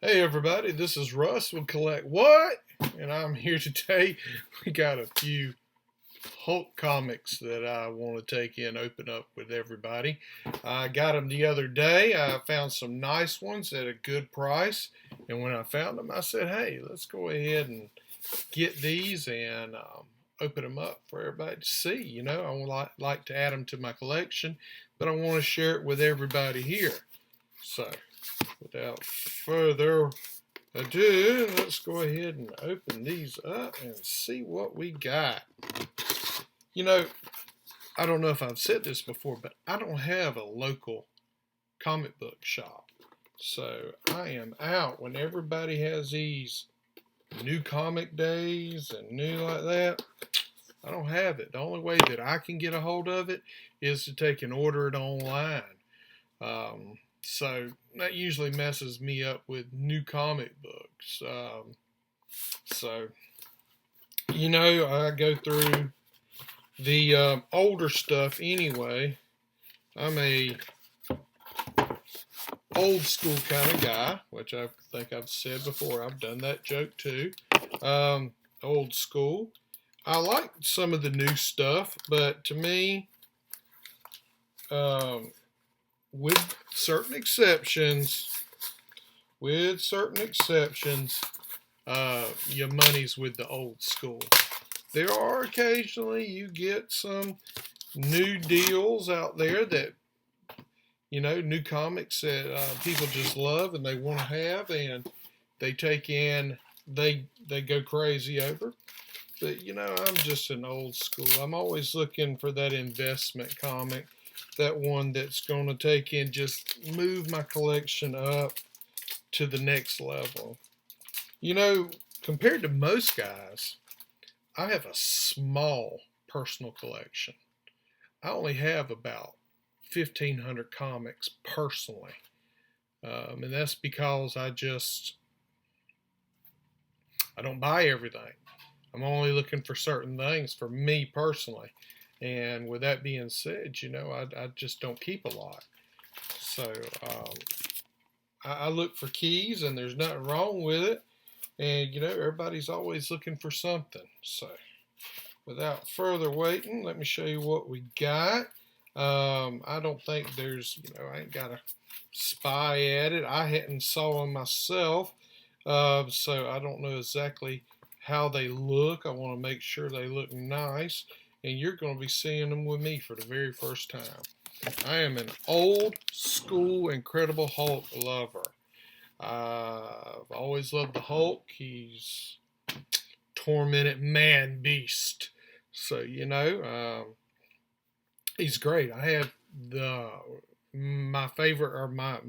Hey everybody, this is Russ with Collect What? And I'm here today. We got a few Hulk comics that I want to take in, open up with everybody. I got them the other day. I found some nice ones at a good price. And when I found them, I said, hey, let's go ahead and get these and open them up for everybody to see. I would like to add them to my collection, but I want to share it with everybody here. So, without further ado, let's go ahead and open these up and see what we got. You know, I don't know if I've said this before, but I don't have a local comic book shop. So I am out when everybody has these new comic days and new like that. I don't have it. The only way that I can get a hold of it is to take and order it online. So that usually messes me up with new comic books. I go through the older stuff anyway. I'm a old school kind of guy, which I think I've said before. I've done that joke too. Old school. I like some of the new stuff, but to me, with certain exceptions, your money's with the old school. There are occasionally you get some new deals out there that, new comics that people just love and they want to have, and they take in, they go crazy over. But, I'm just an old school. I'm always looking for that investment comic, that one that's going to take in, just move my collection up to the next level. Compared to most guys, I have a small personal collection. I only have about 1,500 comics personally. And that's because I don't buy everything. I'm only looking for certain things for me personally. And with that being said, I just don't keep a lot. So I look for keys, and there's nothing wrong with it. And, everybody's always looking for something. So without further waiting, let me show you what we got. I don't think I ain't got a spy at it. I hadn't saw them myself. So I don't know exactly how they look. I want to make sure they look nice. And you're going to be seeing them with me for the very first time. I am an old school Incredible Hulk lover. I've always loved the Hulk. He's tormented man beast. So, he's great. I have my favorite, or my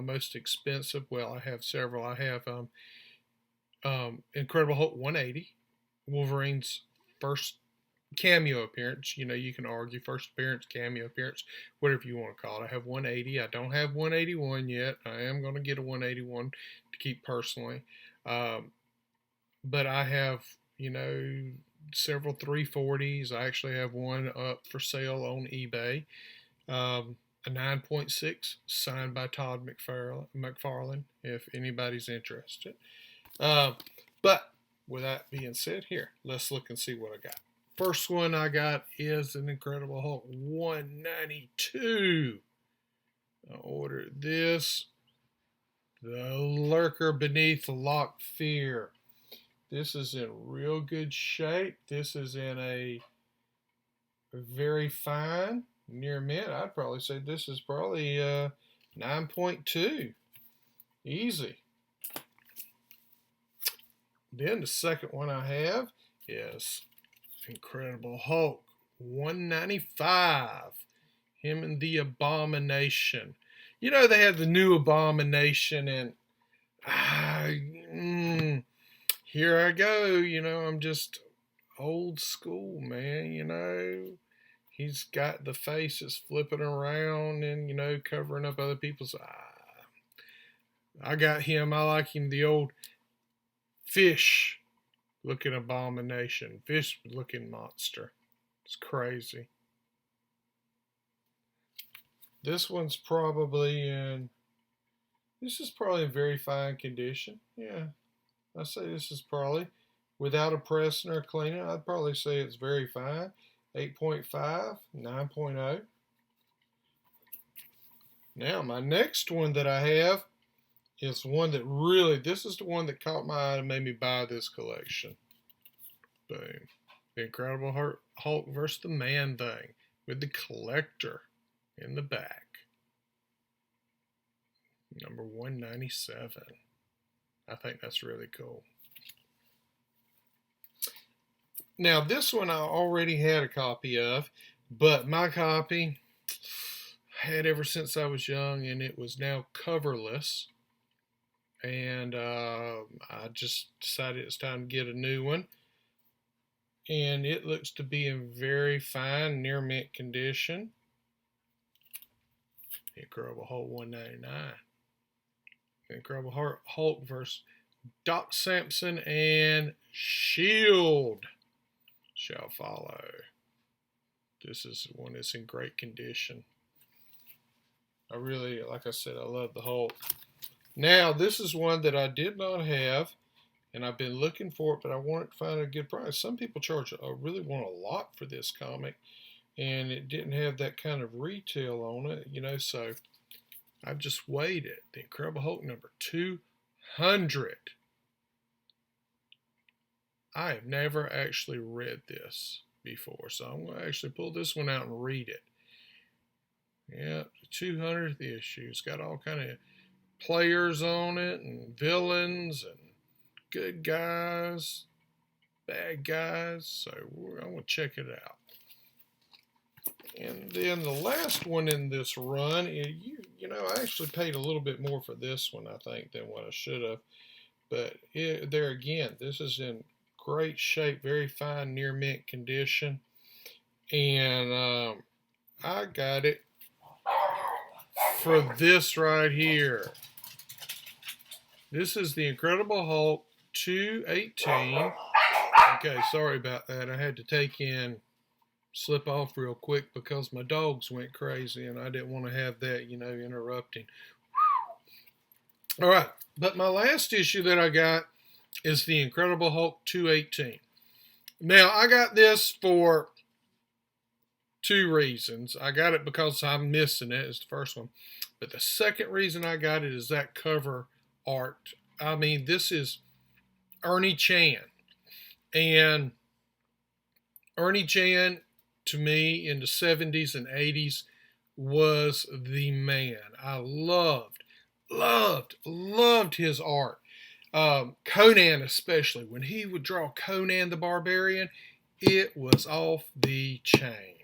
most expensive. Well, I have several. I have Incredible Hulk 180, Wolverine's first cameo appearance. You can argue first appearance, cameo appearance, whatever you want to call it. I have 180. I don't have 181 yet. I am going to get a 181 to keep personally. But I have, several 340s. I actually have one up for sale on eBay. A 9.6 signed by Todd McFarlane, if anybody's interested. But with that being said, here, let's look and see what I got. First one I got is an Incredible Hulk 192. I ordered this. The Lurker Beneath Locked Fear. This is in real good shape. This is in a very fine, near mint. I'd probably say this is probably 9.2. Easy. Then the second one I have is Incredible Hulk 195. Him and the Abomination. They have the new Abomination, and here I go. I'm just old school, man. He's got the face that's flipping around and, covering up other people's eyes. I got him. I like him, the old fish looking abomination, fish looking monster. It's crazy. This one's probably in This is probably in very fine condition. Yeah, I say this is probably without a pressing or cleaning. I'd probably say it's very fine. 8.5, 9.0. Now my next one that I have is one that really, this is the one that caught my eye and made me buy this collection. Boom. The Incredible Hulk versus the Man-Thing with the collector in the back. Number 197. I think that's really cool. Now this one I already had a copy of, but my copy I had ever since I was young, and it was now coverless. And I just decided it's time to get a new one. And it looks to be in very fine, near mint condition. Incredible Hulk 199. Incredible Hulk versus Doc Samson and Shield shall follow. This is one that's in great condition. I really, like I said, I love the Hulk. Now, this is one that I did not have, and I've been looking for it, but I wanted to find a good price. Some people really want a lot for this comic, and it didn't have that kind of retail on it, you know, so I've just weighed it. The Incredible Hulk number 200. I have never actually read this before, so I'm going to actually pull this one out and read it. Yeah, the 200th issue. It's got all kind of players on it, and villains, and good guys, bad guys. So I'm going to check it out. And then the last one in this run, you know, I actually paid a little bit more for this one, I think, than what I should have. But there again, this is in great shape, very fine, near mint condition. And I got it for this right here. This is the Incredible Hulk 218. Okay, sorry about that. I had to slip off real quick because my dogs went crazy and I didn't want to have that, you know, interrupting. All right, but my last issue that I got is the Incredible Hulk 218. Now, I got this for two reasons. I got it because I'm missing it, is the first one. But the second reason I got it is that cover art. I mean, this is Ernie Chan. And Ernie Chan, to me, in the 70s and 80s, was the man. I loved his art. Conan especially. When he would draw Conan the Barbarian, it was off the chain.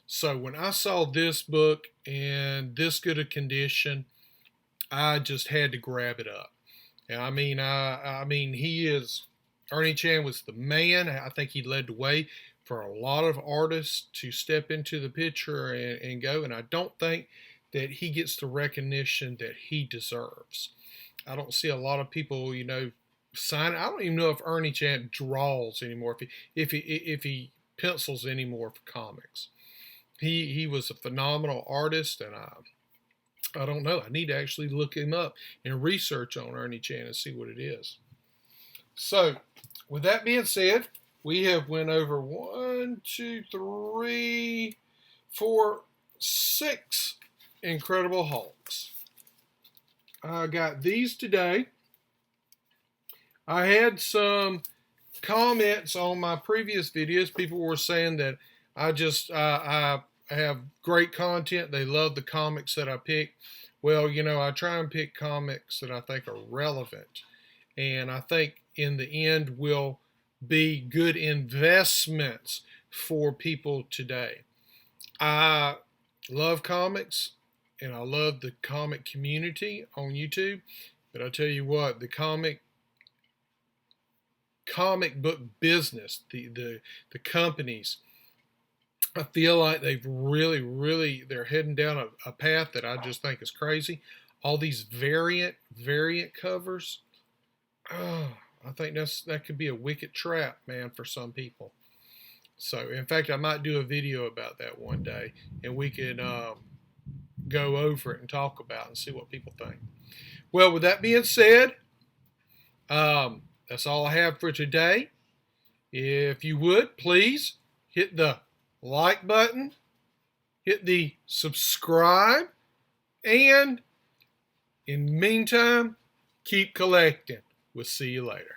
So when I saw this book in this good a condition, I just had to grab it up. And I mean, Ernie Chan was the man. I think he led the way for a lot of artists to step into the picture and go. And I don't think that he gets the recognition that he deserves. I don't see a lot of people, you know, sign. I don't even know if Ernie Chan draws anymore, if he pencils anymore for comics. He was a phenomenal artist, and I don't know. I need to actually look him up and research on Ernie Chan and see what it is. So, with that being said, we have went over 1, 2, 3, 4, 6 Incredible Hulks. I got these today. I had some comments on my previous videos. People were saying that I have great content. They love the comics that I pick. Well, you know, I try and pick comics that I think are relevant, and I think in the end will be good investments for people today. I love comics, and I love the comic community on YouTube. But I tell you what, the comic book business, the companies, I feel like they've really, they're heading down a path that I just think is crazy. All these variant covers, I think that could be a wicked trap, man, for some people. So, in fact, I might do a video about that one day, and we could go over it and talk about and see what people think. Well, with that being said, that's all I have for today. If you would, please hit the like button, hit the subscribe, and in the meantime, keep collecting. We'll see you later.